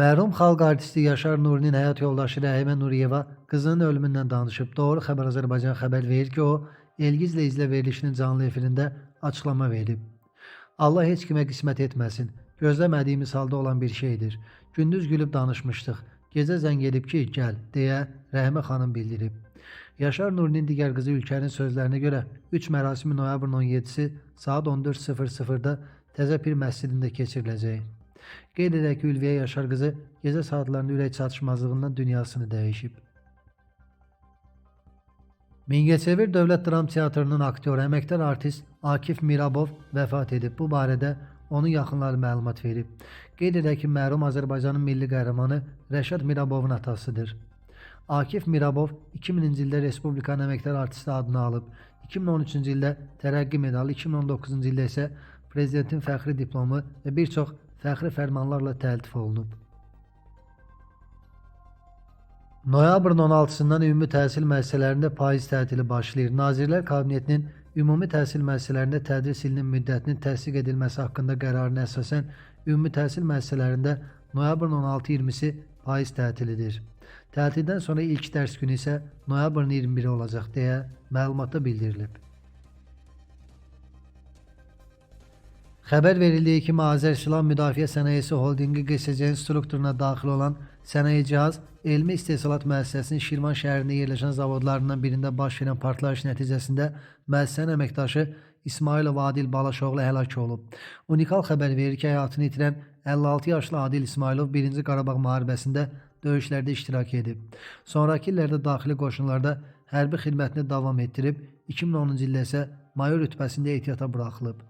Mərhum xalq artisti Yaşar Nurinin həyat yoldaşı Rəhimə Nuriyeva qızının ölümündən danışıb. Doğru Xəbər Azərbaycan xəbər verir ki, o, Elgizlə izlə verilişinin canlı efirində açıqlama verib. Allah heç kimə qismət etməsin. Gözləmədiyimiz halda olan bir şeydir. Gündüz gülüb danışmışdıq. Gecə zəng edib ki, gəl, deyə Rəhimə xanım bildirib. Yaşar Nurinin digər qızı Ülkənin sözlərinə görə 3 mərasimi noyabrın 17-si saat 14:00-da Təzəpir məscidində keçiriləcək. Qeyd edək ki, Ülviyə Yaşar qızı gecə saatlarında ürək çatışmazlığından dünyasını dəyişib. Mingəçevir Dövlət Dram Teatrının aktyoru, əməkdar artist Akif Mirabov vəfat edib. Bu barədə onun yaxınları məlumat verib. Qeyd edək ki, mərhum Azərbaycanın milli qəhrəmanı Rəşad Mirabovun atasıdır. Akif Mirabov 2000-ci ildə Respublikanın əməkdar artisti adını alıb. 2013-cü ildə Tərəqqi medalı, 2019-cu ildə isə Prezidentin fəxri diplomu və bir çox fəxri fərmanlarla təltif olunub. Noyabrın 16-sından ümumi təhsil müəssisələrində payız tətili başlayır. Nazirlər Kabinetinin ümumi təhsil müəssisələrində tədris ilinin müddətinin təsdiq edilməsi haqqında qərarına əsasən ümumi təhsil müəssisələrində noyabrın 16-20-si payız tətilidir. Tətildən sonra ilk dərs günü isə noyabrın 21-i olacaq deyə məlumatda bildirilib. Xəbər verildiyi kimi Azərsilah Müdafiə Sənayesi Holdingi QSC-nin strukturuna daxil olan Sənaye Cihaz Elmi İstehsalat Müəssisəsinin Şirvan şəhərində yerləşən zavodlarından birində baş verən partlayış nəticəsində müəssisənin əməkdaşı İsmailov Adil Balaşoğlu həlak olub. Unikal xəbər verir ki, həyatını itirən 56 yaşlı Adil İsmailov 1-ci Qarabağ müharibəsində döyüşlərdə iştirak edib. Sonrakı illərdə daxili qoşunlarda hərbi xidmətini davam etdirib, 2010-cu ildə isə mayor rütbəsində ehtiyata buraxılıb.